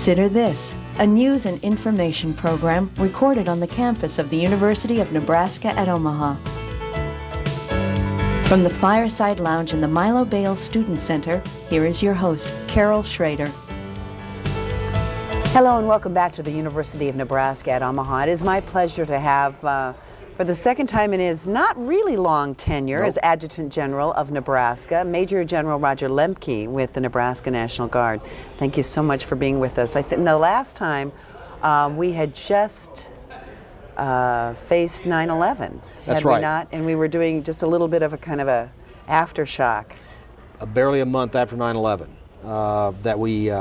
Consider this, a news and information program recorded on the campus of the University of Nebraska at Omaha. From the Fireside Lounge in the Milo Bales Student Center, here is your host, Carol Schrader. Hello and welcome back to the University of Nebraska at Omaha. It is my pleasure to have, for the second time in his not really long tenure as Adjutant General of Nebraska, Major General Roger Lemke with the Nebraska National Guard. Thank you so much for being with us. I think the last time we had just faced 9/11. That's had we right. not? And we were doing just a little bit of a kind of a aftershock. Barely a month after 9/11 that we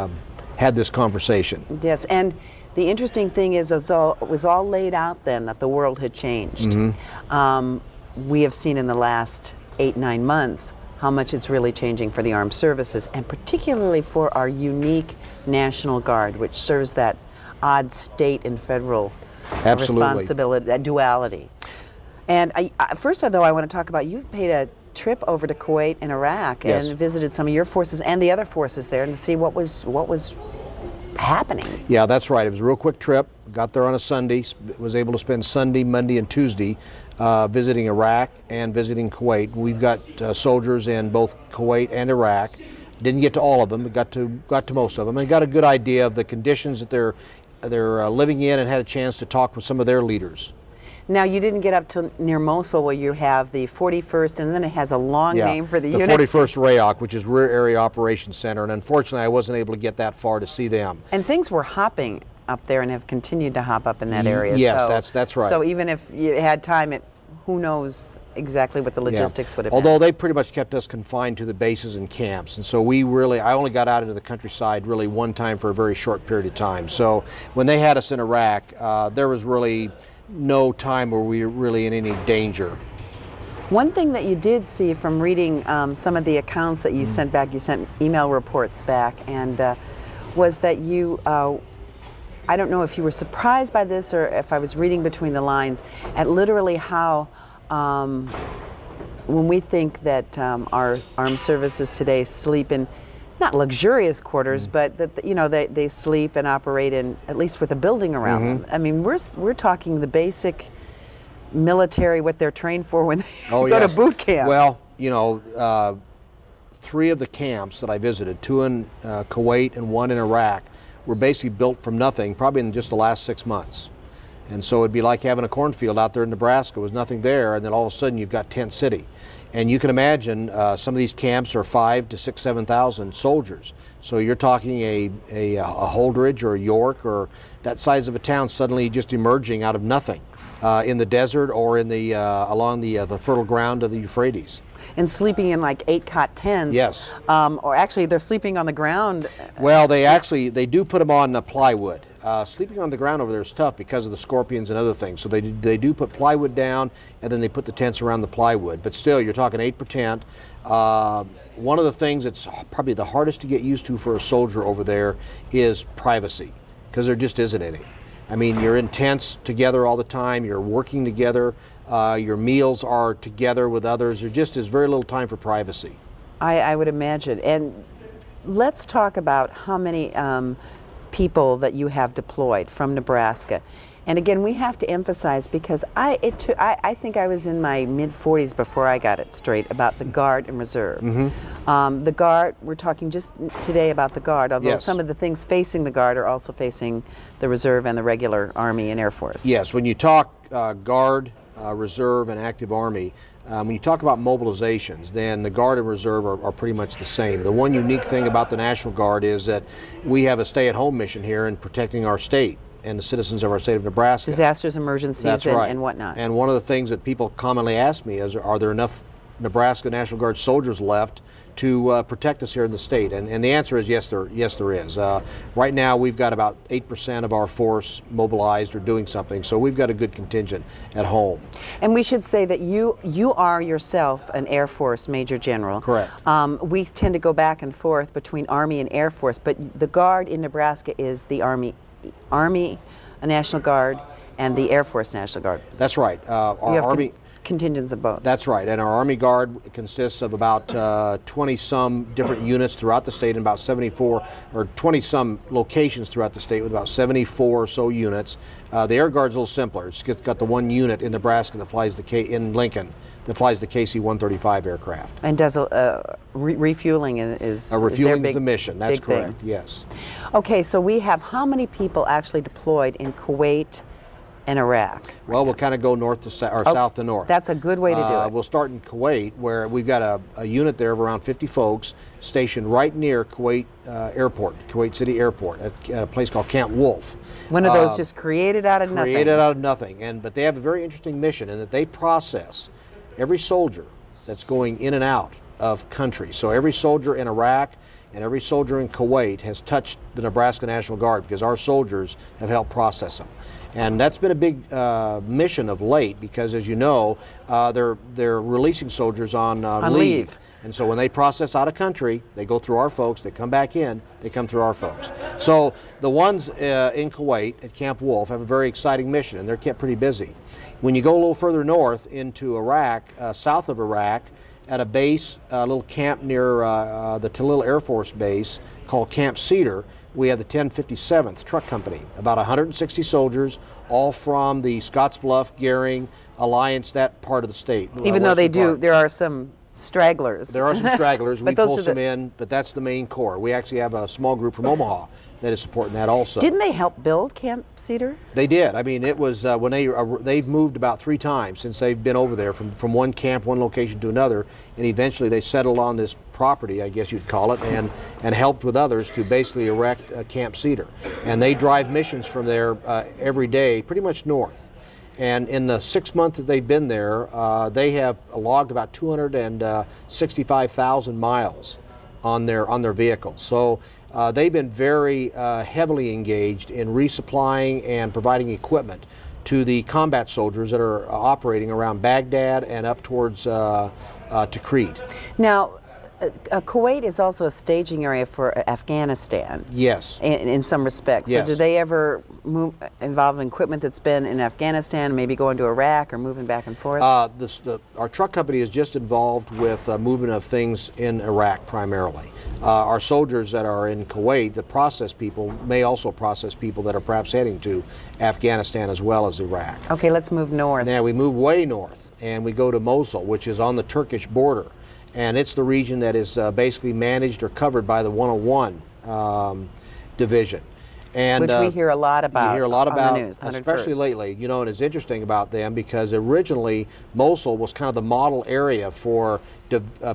had this conversation. Yes, and the interesting thing is, it was all laid out then that the world had changed. Mm-hmm. We have seen in the last 8-9 months how much it's really changing for the armed services, and particularly for our unique National Guard, which serves that odd state and federal responsibility, that duality. And first, though, I want to talk about, you've paid a trip over to Kuwait and Iraq and visited some of your forces and the other forces there, and to see what was happening. Yeah, that's right. It was a real quick trip. Got there on a Sunday, was able to spend Sunday, Monday, and Tuesday visiting Iraq and visiting Kuwait. We've got soldiers in both Kuwait and Iraq. Didn't get to all of them, but got to most of them, and got a good idea of the conditions that they're living in, and had a chance to talk with some of their leaders. Now, you didn't get up to near Mosul, where you have the 41st, and then it has a long name for the unit. The 41st RAOC, which is Rear Area Operations Center, and unfortunately I wasn't able to get that far to see them. And things were hopping up there and have continued to hop up in that area. Yes, that's right. So even if you had time, who knows exactly what the logistics would have Although been. they pretty much kept us confined to the bases and camps, and so I only got out into the countryside really one time for a very short period of time. So when they had us in Iraq, there was really no time where we were really in any danger. One thing that you did see from reading some of the accounts that you sent back, you sent email reports back, and was that you, I don't know if you were surprised by this or if I was reading between the lines, at literally how when we think that our armed services today sleep in not luxurious quarters, but that they sleep and operate in, at least with a building around them. I mean, we're talking the basic military, what they're trained for when they go to boot camp. Well, 3 of the camps that I visited, 2 in Kuwait and 1 in Iraq, were basically built from nothing, probably in just the last 6 months. And so it'd be like having a cornfield out there in Nebraska with nothing there, and then all of a sudden you've got Tent City. And you can imagine some of these camps are 5,000 to 6,000, 7,000 soldiers. So you're talking a Holdridge or a York or that size of a town suddenly just emerging out of nothing in the desert or in the along the fertile ground of the Euphrates. And sleeping in like 8-cot tents. Yes. Or actually, they're sleeping on the ground. Well, they do put them on plywood. Sleeping on the ground over there is tough because of the scorpions and other things. So they do put plywood down, and then they put the tents around the plywood. But still, you're talking 8 per tent. One of the things that's probably the hardest to get used to for a soldier over there is privacy, because there just isn't any. I mean, you're in tents together all the time. You're working together. Your meals are together with others. There just is very little time for privacy. I would imagine. And let's talk about how many people that you have deployed from Nebraska. And again, we have to emphasize, because I think I was in my mid-40s before I got it straight about the Guard and Reserve. The Guard, we're talking just today about the Guard, although some of the things facing the Guard are also facing the Reserve and the regular Army and Air Force. Yes, when you talk Guard, Reserve, and Active Army, when you talk about mobilizations, then the Guard and Reserve are pretty much the same. The one unique thing about the National Guard is that we have a stay-at-home mission here in protecting our state and the citizens of our state of Nebraska. Disasters, emergencies, and whatnot. And one of the things that people commonly ask me is, are there enough Nebraska National Guard soldiers left to protect us here in the state? And the answer is yes, there is. Right now we've got about 8% of our force mobilized or doing something, so we've got a good contingent at home. And we should say that you are yourself an Air Force Major General. Correct. We tend to go back and forth between Army and Air Force, but the Guard in Nebraska is the Army National Guard and the Air Force National Guard. That's right. Our Army contingents of both. That's right, and our Army Guard consists of about 20-some different units throughout the state, and about 74 or 20-some locations throughout the state with about 74 or so units. The Air Guard's a little simpler. It's got the one unit in Nebraska that flies in Lincoln that flies the KC-135 aircraft. And does refueling is refueling their is the mission. That's big thing. correct. Yes. Okay, so we have how many people actually deployed in Kuwait and Iraq? Well, we'll kind of go north to south to north. That's a good way to do it. We'll start in Kuwait, where we've got a unit there of around 50 folks stationed right near Kuwait Airport, Kuwait City Airport, at a place called Camp Wolf. One of those just created out of nothing. Created out of nothing, but they have a very interesting mission in that they process every soldier that's going in and out of country. So every soldier in Iraq and every soldier in Kuwait has touched the Nebraska National Guard because our soldiers have helped process them. And that's been a big mission of late because, as you know, they're releasing soldiers on leave. And so when they process out of country, they go through our folks, they come back in, they come through our folks. So the ones in Kuwait at Camp Wolf have a very exciting mission, and they're kept pretty busy. When you go a little further north into Iraq, south of Iraq, at a base, a little camp near the Tallil Air Force Base called Camp Cedar, we have the 1057th Truck Company, about 160 soldiers, all from the Scottsbluff, Gering, Alliance, that part of the state. Even though there are some stragglers. There are some stragglers. We those pull are some in, but that's the main core. We actually have a small group from Omaha that is supporting that also. Didn't they help build Camp Cedar? They did. I mean, it was when they've moved about 3 times since they've been over there, from one camp, one location to another, and eventually they settled on this property, I guess you'd call it, and helped with others to basically erect Camp Cedar. And they drive missions from there every day, pretty much north. And in the 6 months that they've been there, they have logged about 265,000 miles on their vehicles. So they've been very heavily engaged in resupplying and providing equipment to the combat soldiers that are operating around Baghdad and up towards Tikrit. Now, Kuwait is also a staging area for Afghanistan. Yes. In some respects. Yes. So do they ever involve equipment that's been in Afghanistan, maybe going to Iraq or moving back and forth? Our truck company is just involved with movement of things in Iraq primarily. Our soldiers that are in Kuwait that process people may also process people that are perhaps heading to Afghanistan as well as Iraq. Okay, let's move north. Now we move way north and we go to Mosul, which is on the Turkish border. And it's the region that is basically managed or covered by the 101 division. And, which we hear a lot about. You hear a lot about, on the news, especially lately. You know, and it's interesting about them because originally Mosul was kind of the model area for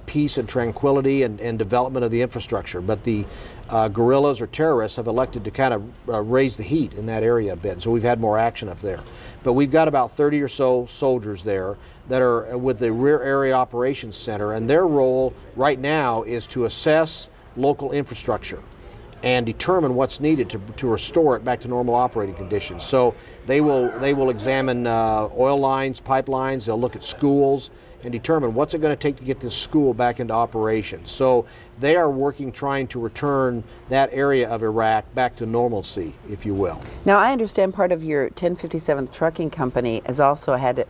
peace and tranquility and development of the infrastructure. But the guerrillas or terrorists have elected to kind of raise the heat in that area a bit. So we've had more action up there. But we've got about 30 or so soldiers there that are with the Rear Area Operations Center, and their role right now is to assess local infrastructure and determine what's needed to restore it back to normal operating conditions. So they will examine oil lines, pipelines, they'll look at schools and determine what's it going to take to get this school back into operation. So they are working trying to return that area of Iraq back to normalcy, if you will. Now I understand part of your 1057th Trucking Company has also had to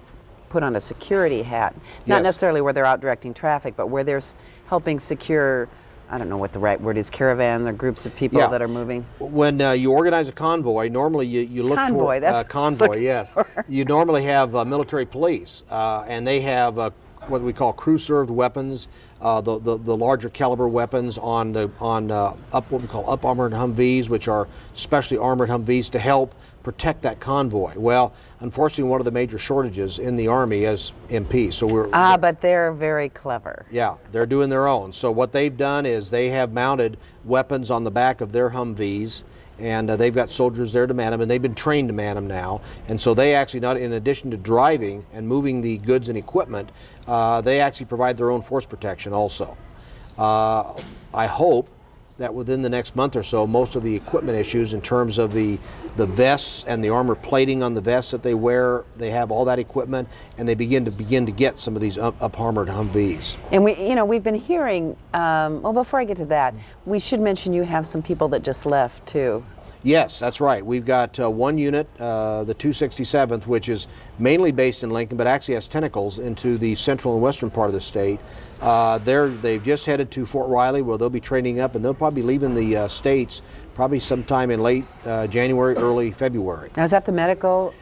put on a security hat, not Yes. necessarily where they're out directing traffic, but where they're helping secure, I don't know what the right word is, caravan or groups of people Yeah. that are moving. When you organize a convoy, normally you look Convoy, toward that's what I was convoy. looking Yes, for. you normally have military police, and they have what we call crew-served weapons, the larger caliber weapons on what we call up armored Humvees, which are specially armored Humvees to help protect that convoy. Well, unfortunately, one of the major shortages in the Army is MPs. So but they're very clever. yeah, they're doing their own. So what they've done is they have mounted weapons on the back of their Humvees, and they've got soldiers there to man them, and they've been trained to man them now. And so they actually, not in addition to driving and moving the goods and equipment, they actually provide their own force protection also. I hope that within the next month or so, most of the equipment issues in terms of the vests and the armor plating on the vests that they wear, they have all that equipment, and they begin to get some of these up-armored Humvees. And we've been hearing, well, before I get to that, we should mention you have some people that just left too. Yes, that's right. We've got one unit, the 267th, which is mainly based in Lincoln, but actually has tentacles into the central and western part of the state. They've just headed to Fort Riley, where they'll be training up, and they'll probably be leaving the States probably sometime in late January, early February. Now, is that the medical?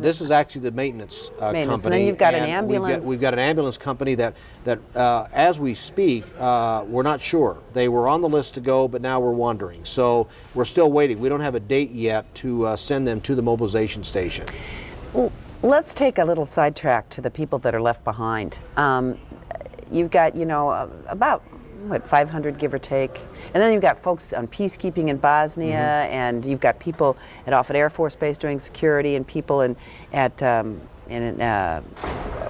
This is actually the maintenance company. And then you've got an and ambulance. We've got an ambulance company that as we speak, we're not sure. They were on the list to go, but now we're wondering. So we're still waiting. We don't have a date yet to send them to the mobilization station. Well, let's take a little sidetrack to the people that are left behind. You've got, about, 500 give or take. And then you've got folks on peacekeeping in Bosnia, and you've got people at Offutt Air Force Base doing security, and people at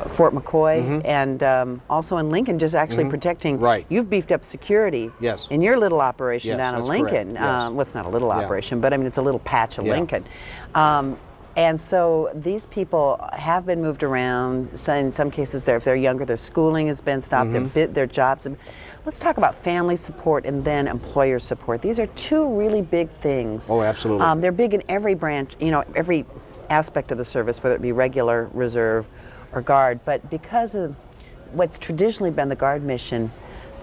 Fort McCoy, and also in Lincoln, just actually protecting. Right. You've beefed up security Yes. in your little operation Yes, down in that's Lincoln. correct. Yes. Well, it's not a little operation, but I mean, it's a little patch of Yeah. Lincoln. And so these people have been moved around. So in some cases, if they're younger, their schooling has been stopped, their jobs. Let's talk about family support and then employer support. These are two really big things. Oh, absolutely. They're big in every branch, every aspect of the service, whether it be regular, reserve, or guard. But because of what's traditionally been the guard mission,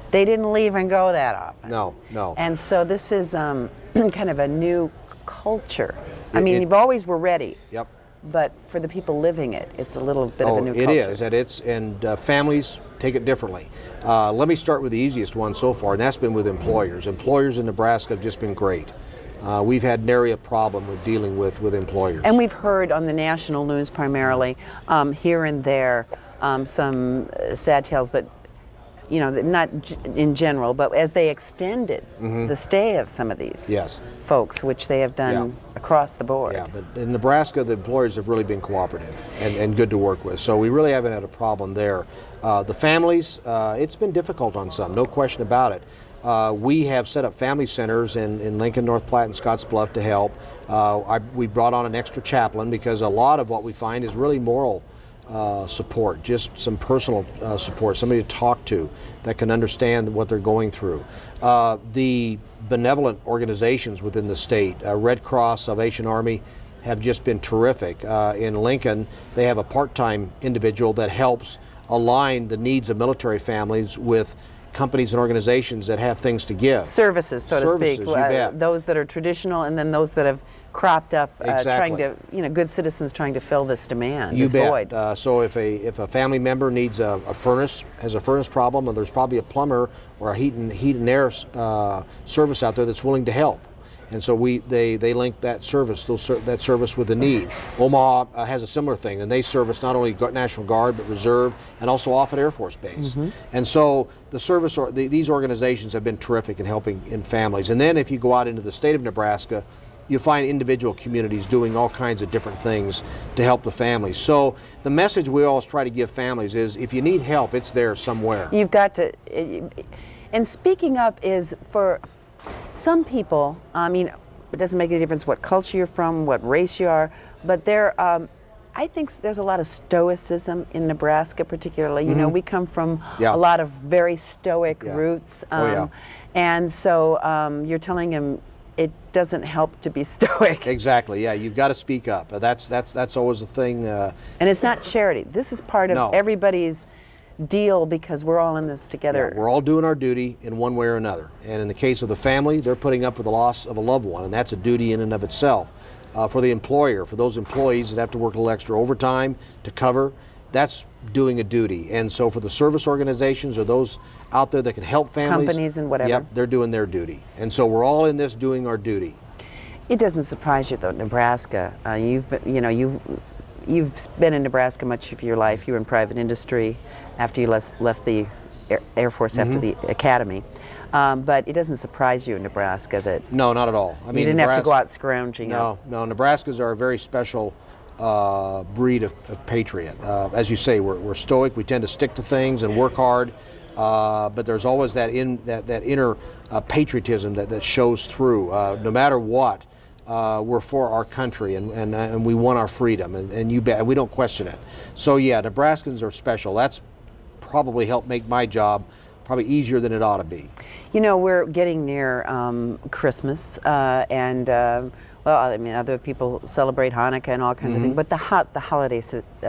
they didn't leave and go that often. No. And so this is kind of a new culture. I mean, It- you've always were ready. Yep. But for the people living it, it's a little bit of a new It culture. is, and families take it differently. Let me start with the easiest one so far, and that's been with employers. Employers in Nebraska have just been great. We've had nary a problem with dealing with employers. And we've heard on the national news primarily, here and there, some sad tales, but not in general, but as they extended the stay of some of these Yes. folks, which they have done across the board. Yeah, but in Nebraska, the employers have really been cooperative and good to work with. So we really haven't had a problem there. The families, it's been difficult on some, no question about it. We have set up family centers in Lincoln, North Platte, and Scottsbluff to help. We brought on an extra chaplain because a lot of what we find is really moral support, just some personal support, somebody to talk to that can understand what they're going through. The benevolent organizations within the state, Red Cross, Salvation Army, have just been terrific. In Lincoln, they have a part-time individual that helps align the needs of military families with companies and organizations that have things to give. Services, so to speak. Services, you bet. Those that are traditional, and then those that have cropped up, trying Exactly. to, good citizens trying to fill this demand, You this bet. void. So if a family member needs a furnace, has a furnace problem, and there's probably a plumber or a heat and air service out there that's willing to help. And so they link that service with the need. Omaha has a similar thing, and they service not only National Guard but Reserve and also Offutt Air Force Base. And so these organizations have been terrific in helping in families. And then if you go out into the state of Nebraska, you find individual communities doing all kinds of different things to help the families. So the message we always try to give families is if you need help, it's there somewhere. You've got to, and speaking up is for some people, I mean, it doesn't make any difference what culture you're from, what race you are, but I think there's a lot of stoicism in Nebraska particularly. You know, we come from Yeah. a lot of very stoic roots. Yeah. And so you're telling him it doesn't help to be stoic. Exactly, yeah, you've got to speak up. That's always the thing. And it's not charity. This is part of No. everybody's deal because we're all in this together. Yeah, we're all doing our duty in one way or another. And in the case of the family, they're putting up with the loss of a loved one, and that's a duty in and of itself. For the employer, for those employees that have to work a little extra overtime to cover, that's doing a duty. And so for the service organizations or those out there that can help families, Companies and whatever. Yep, they're doing their duty. And so we're all in this doing our duty. It doesn't surprise you though, Nebraska. You've been in Nebraska much of your life. You were in private industry after you left the Air Force after the academy. But it doesn't surprise you in Nebraska that No, not at all. I you didn't have to go out scrounging. No, Nebraskans are a very special breed of patriot. As you say, we're stoic. We tend to stick to things and work hard. But there's always that inner patriotism that shows through. No matter what, we're for our country and we want our freedom. And you bet, we don't question it. So yeah, Nebraskans are special. That's probably helped make my job probably easier than it ought to be. You know, we're getting near Christmas, and well, I mean, other people celebrate Hanukkah and all kinds of things, but the holiday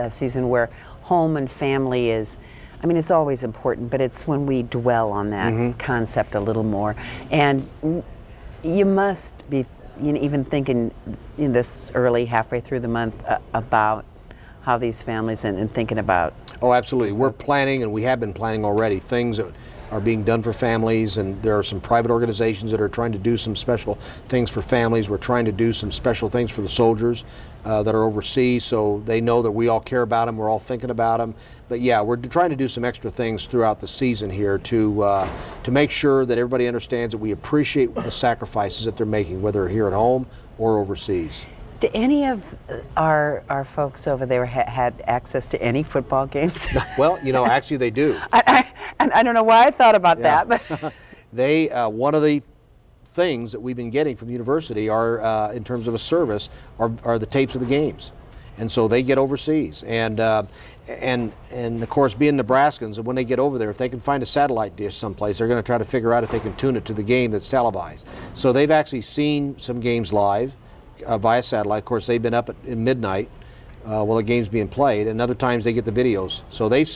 season where home and family is, I mean, it's always important, but it's when we dwell on that concept a little more. And you must be, you know, even thinking in this early, halfway through the month, about how these families and thinking about. Oh, absolutely. We're planning, and we have been planning already, things that are being done for families, and there are some private organizations that are trying to do some special things for families. We're trying to do some special things for the soldiers that are overseas, so they know that we all care about them, we're all thinking about them. But yeah, we're trying to do some extra things throughout the season here to make sure that everybody understands that we appreciate the sacrifices that they're making, whether here at home or overseas. Do any of our folks over there had access to any football games? Well, you know, actually they do. I don't know why I thought about that, but They, one of the things that we've been getting from the university are, in terms of a service, are the tapes of the games. And so they get overseas. And of course, being Nebraskans, when they get over there, if they can find a satellite dish someplace, they're going to try to figure out if they can tune it to the game that's televised. So they've actually seen some games live via satellite. Of course, they've been up at midnight while the game's being played, and other times they get the videos. So they've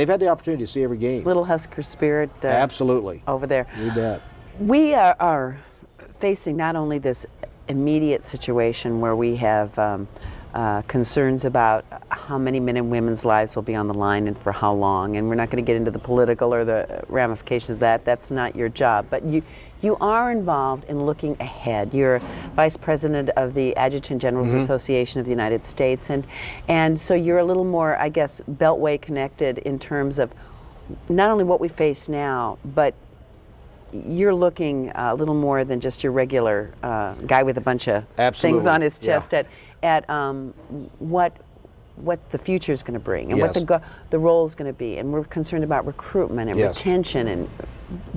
had the opportunity to see every game. little Husker spirit Absolutely. over there. You bet. We are facing not only this immediate situation where we have concerns about how many men and women's lives will be on the line and for how long, and we're not going to get into the political or the ramifications of that. That's not your job. But you are involved in looking ahead. You're vice president of the Adjutant General's Association of the United States, and so you're a little more, I guess, beltway connected in terms of not only what we face now, but you're looking a little more than just your regular guy with a bunch of things on his chest at what the future is going to bring and what the role is going to be. And we're concerned about recruitment and retention, and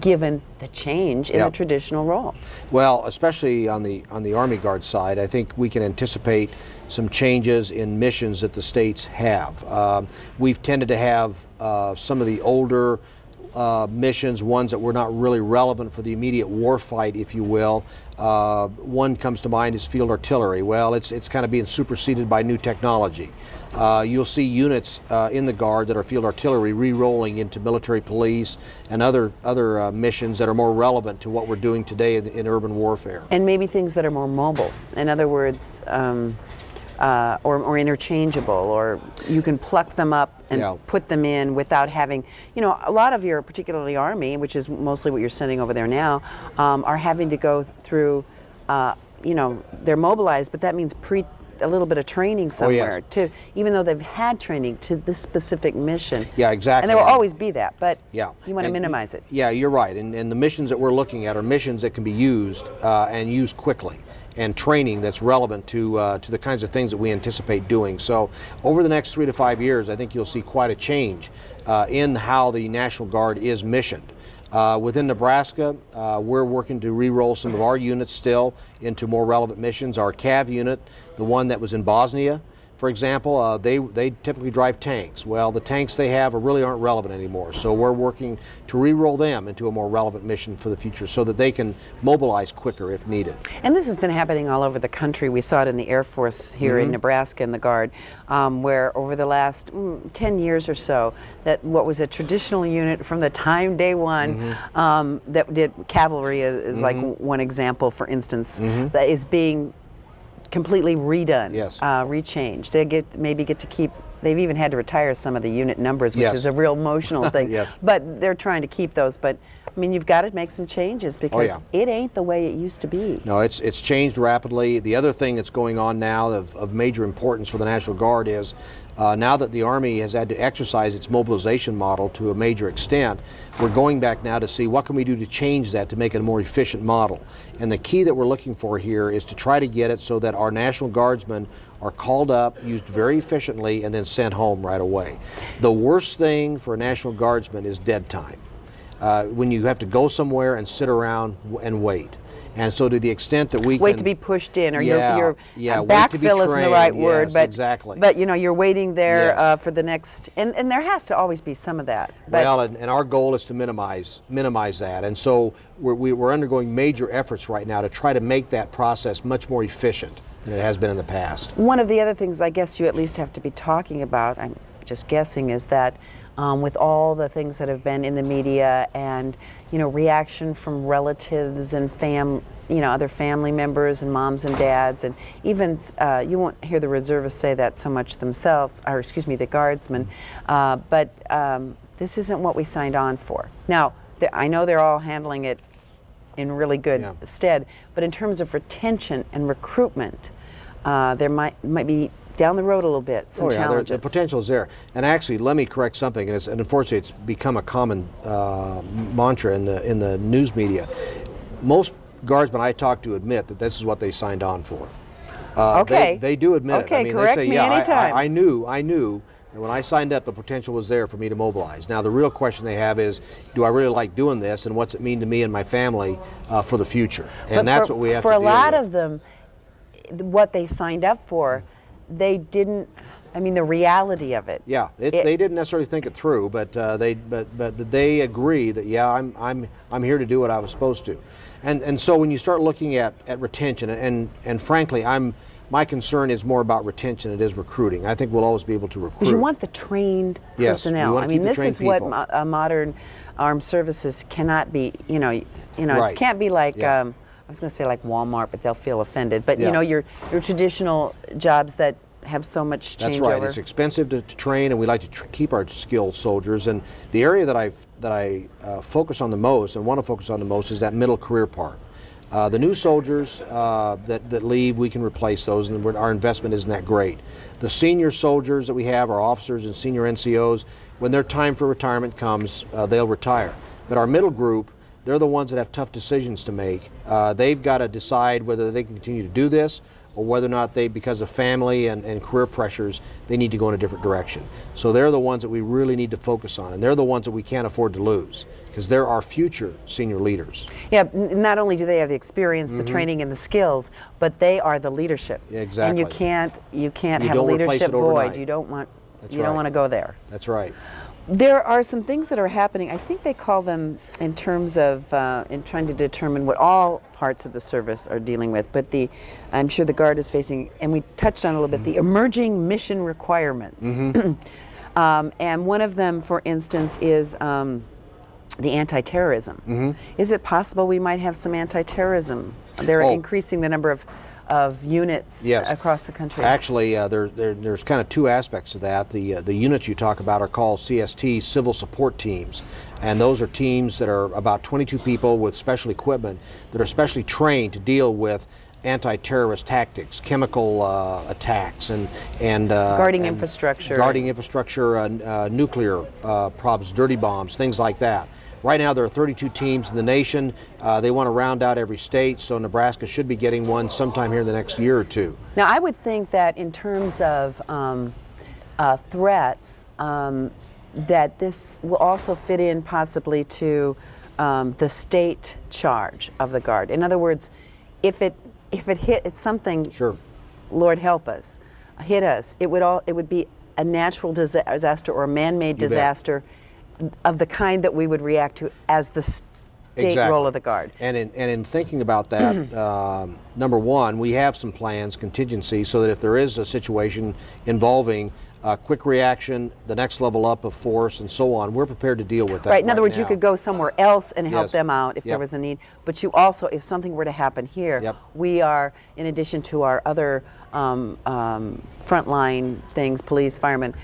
given the change in the traditional role. Well, especially on the Army Guard side, I think we can anticipate some changes in missions that the states have. We've tended to have some of the older missions, ones that were not really relevant for the immediate war fight, if you will. One comes to mind is field artillery. Well, it's kind of being superseded by new technology. You'll see units in the Guard that are field artillery re-rolling into military police and other missions that are more relevant to what we're doing today in urban warfare. And maybe things that are more mobile. In other words, or interchangeable, or you can pluck them up and put them in without having, you know, a lot of your, particularly Army, which is mostly what you're sending over there now, are having to go through, you know, they're mobilized, but that means a little bit of training somewhere to, even though they've had training to this specific mission. Yeah, exactly. And there will always be that, but you want to And minimize it. Yeah, you're right. And the missions that we're looking at are missions that can be used and used quickly, and training that's relevant to the kinds of things that we anticipate doing. So over the next 3 to 5 years, I think you'll see quite a change in how the National Guard is missioned. Within Nebraska, we're working to re-roll some of our units still into more relevant missions. Our CAV unit, the one that was in Bosnia, for example, they typically drive tanks. Well, the tanks they have really aren't relevant anymore. So we're working to re-roll them into a more relevant mission for the future so that they can mobilize quicker if needed. And this has been happening all over the country. We saw it in the Air Force here in Nebraska in the Guard, where over the last 10 years or so, that what was a traditional unit from the time day one that did cavalry is like one example, for instance, that is being completely redone, rechanged. They maybe get to keep. They've even had to retire some of the unit numbers, which is a real emotional thing. But they're trying to keep those. But I mean, you've got to make some changes because it ain't the way it used to be. No, it's changed rapidly. The other thing that's going on now of major importance for the National Guard is now that the Army has had to exercise its mobilization model to a major extent, we're going back now to see what can we do to change that to make it a more efficient model. And the key that we're looking for here is to try to get it so that our National Guardsmen are called up, used very efficiently, and then sent home right away. The worst thing for a National Guardsman is dead time. When you have to go somewhere and sit around and wait. And so to the extent that we Wait can to be pushed in, or Yeah, you're yeah, wait to be backfill isn't the trained, right word, yes, but exactly. But you're waiting there Yes. for the next, and there has to always be some of that. But Well, and our goal is to minimize that, and so we're undergoing major efforts right now to try to make that process much more efficient than it has been in the past. one of the other things I guess you at least have to be talking about, I'm just guessing, is that with all the things that have been in the media and reaction from relatives and other family members and moms and dads, and even you won't hear the reservists say that so much themselves, or excuse me, the guardsmen, but this isn't what we signed on for. Now, I know they're all handling it in really good stead, but in terms of retention and recruitment, there might be down the road a little bit some challenges. The potential is there. And actually, let me correct something, and unfortunately it's become a common mantra in the news media. Most guardsmen I talk to admit that this is what they signed on for. Okay. They do admit it. I mean, correct they say, me yeah, anytime. I knew that when I signed up, the potential was there for me to mobilize. Now, the real question they have is, do I really like doing this, and what's it mean to me and my family for the future? And that's what we have to deal with. For a lot of them, what they signed up for, they didn't. I mean, the reality of it. Yeah, they didn't necessarily think it through, but they agree that I'm here to do what I was supposed to, and so when you start looking at retention, and frankly, my concern is more about retention than it is recruiting. I think we'll always be able to recruit. Because you want the trained Yes, we personnel. want to I mean, keep the this trained is what people. a modern armed services cannot be. Right. It can't be like. Yeah. I was going to say like Walmart, but they'll feel offended. But Yeah. your traditional jobs that have so much changeover. That's right. It's expensive to train, and we like to keep our skilled soldiers. And the area that I focus on the most and want to focus on the most is that middle career part. The new soldiers that leave, we can replace those, and our investment isn't that great. The senior soldiers that we have, our officers and senior NCOs, when their time for retirement comes, they'll retire. But our middle group, they're the ones that have tough decisions to make. They've got to decide whether they can continue to do this, or whether or not they, because of family and career pressures, they need to go in a different direction. So they're the ones that we really need to focus on, and they're the ones that we can't afford to lose, because they're our future senior leaders. Yeah, not only do they have the experience, the training, and the skills, but they are the leadership. Yeah, exactly. And you can't have a don't replace leadership it overnight. void. You don't want right. to go there. That's right. There are some things that are happening. I think they call them in terms of in trying to determine what all parts of the service are dealing with. But I'm sure the Guard is facing, and we touched on it a little bit, the emerging mission requirements. And one of them, for instance, is the anti-terrorism. Is it possible we might have some anti-terrorism? They're increasing the number of units across the country. Actually, there's kind of two aspects to that. The units you talk about are called CST, Civil Support Teams, and those are teams that are about 22 people with special equipment that are specially trained to deal with anti-terrorist tactics, chemical attacks, and guarding infrastructure, nuclear problems, dirty bombs, things like that. Right now there are 32 teams in the nation. They want to round out every state, so Nebraska should be getting one sometime here in the next year or two. Now, I would think that in terms of threats, that this will also fit in possibly to the state charge of the Guard. In other words, if it hit, it's something. Sure. Lord help us, hit us. It would be a natural disaster or a man-made disaster of the kind that we would react to as the state role of the Guard. And in thinking about that, number one, we have some plans, contingency, so that if there is a situation involving quick reaction, the next level up of force, and so on, we're prepared to deal with that. Right. In other words, now. you could go somewhere else and help Yes. them out if there was a need. But you also, if something were to happen here, we are, in addition to our other frontline things, police, firemen,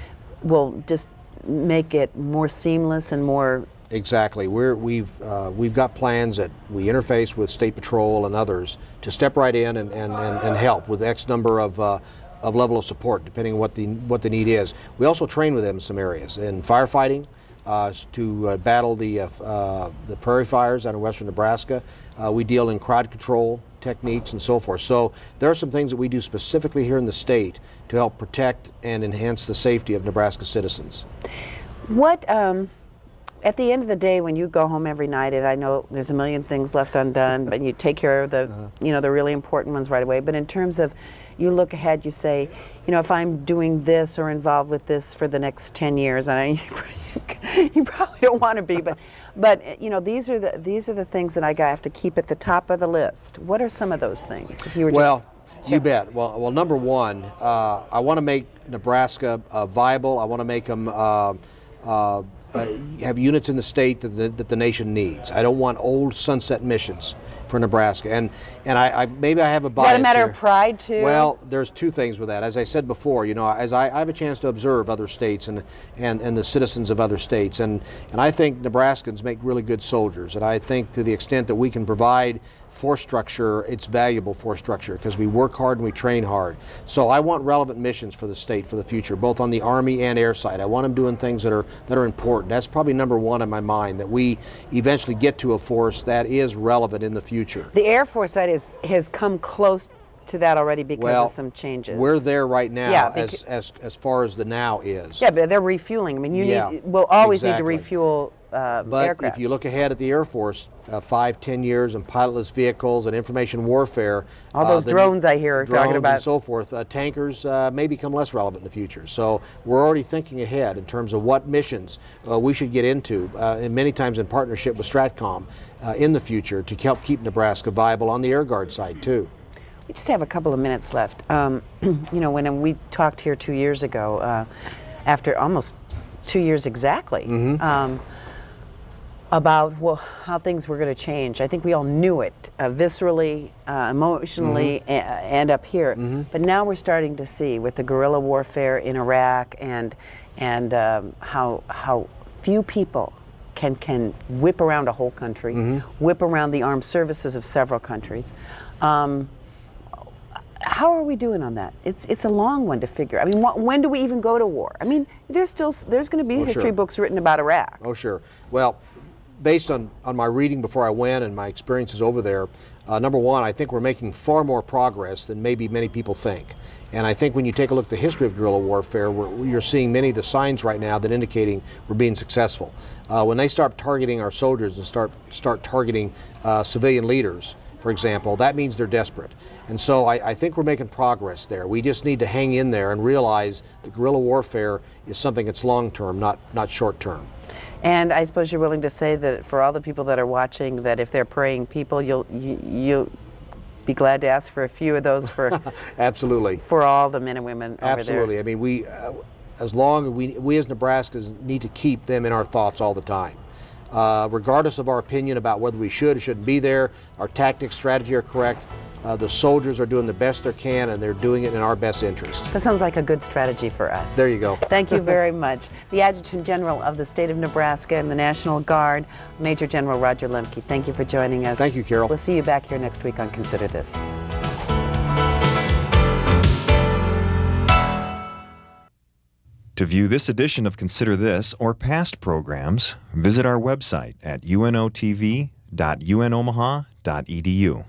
will just make it more seamless and more. Exactly. We've got plans that we interface with State Patrol and others to step right in and help with X number of level of support, depending on what the need is. We also train with them in some areas in firefighting to battle the prairie fires out in western Nebraska. We deal in crowd control techniques and so forth. So there are some things that we do specifically here in the state to help protect and enhance the safety of Nebraska citizens. What at the end of the day, when you go home every night, and I know there's a million things left undone, but you take care of the, the really important ones right away. But in terms of, you look ahead, you say, if I'm doing this or involved with this for the next 10 years, and you probably don't want to be, but these are the things that I have to keep at the top of the list. What are some of those things? If you were you bet. Well, number one, I want to make Nebraska viable. I want to make them have units in the state that the nation needs. I don't want old sunset missions for Nebraska. And I maybe I have a bias. Is that a matter here. of pride too? Well, there's two things with that. As I said before, as I have a chance to observe other states and the citizens of other states, and I think Nebraskans make really good soldiers. And I think to the extent that we can provide force structure, it's valuable force structure because we work hard and we train hard. So I want relevant missions for the state for the future, both on the Army and air side. I want them doing things that are important. That's probably number one in my mind, that we eventually get to a force that is relevant in the future. The Air Force side has come close to that already because of some changes. We're there right now, Yeah, as far as the now is. Yeah, but they're refueling. I mean, we'll always need to refuel but aircraft. if you look ahead at the Air Force, 5-10 years and pilotless vehicles and information warfare, all those drones I hear talking about, and so forth, tankers may become less relevant in the future. So we're already thinking ahead in terms of what missions we should get into, and many times in partnership with STRATCOM in the future to help keep Nebraska viable on the Air Guard side too. We just have a couple of minutes left. When we talked here 2 years ago, after almost 2 years exactly, about how things were going to change. I think we all knew it viscerally, emotionally, and up here. But now we're starting to see with the guerrilla warfare in Iraq and how few people can whip around a whole country, whip around the armed services of several countries. How are we doing on that? It's a long one to figure. I mean, when do we even go to war? I mean, there's going to be history books written about Iraq. Oh, sure. Well, based on my reading before I went and my experiences over there, number one, I think we're making far more progress than maybe many people think. And I think when you take a look at the history of guerrilla warfare, you're seeing many of the signs right now that indicating we're being successful. When they start targeting our soldiers and start targeting civilian leaders, for example, that means they're desperate. And so I think we're making progress there. We just need to hang in there and realize that guerrilla warfare is something that's long-term, not short-term. And I suppose you're willing to say that for all the people that are watching, that if they're praying people, you'll be glad to ask for a few of those for absolutely, for all the men and women over there. Absolutely. I mean, we as long as we as Nebraskans need to keep them in our thoughts all the time. Regardless of our opinion about whether we should or shouldn't be there, our tactics, strategy are correct. The soldiers are doing the best they can, and they're doing it in our best interest. That sounds like a good strategy for us. There you go. Thank you very much. The Adjutant General of the State of Nebraska and the National Guard, Major General Roger Lemke. Thank you for joining us. Thank you, Carol. We'll see you back here next week on Consider This. To view this edition of Consider This or past programs, visit our website at unotv.unomaha.edu.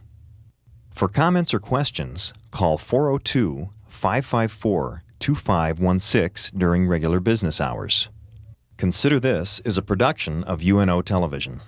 For comments or questions, call 402-554-2516 during regular business hours. Consider This is a production of UNO Television.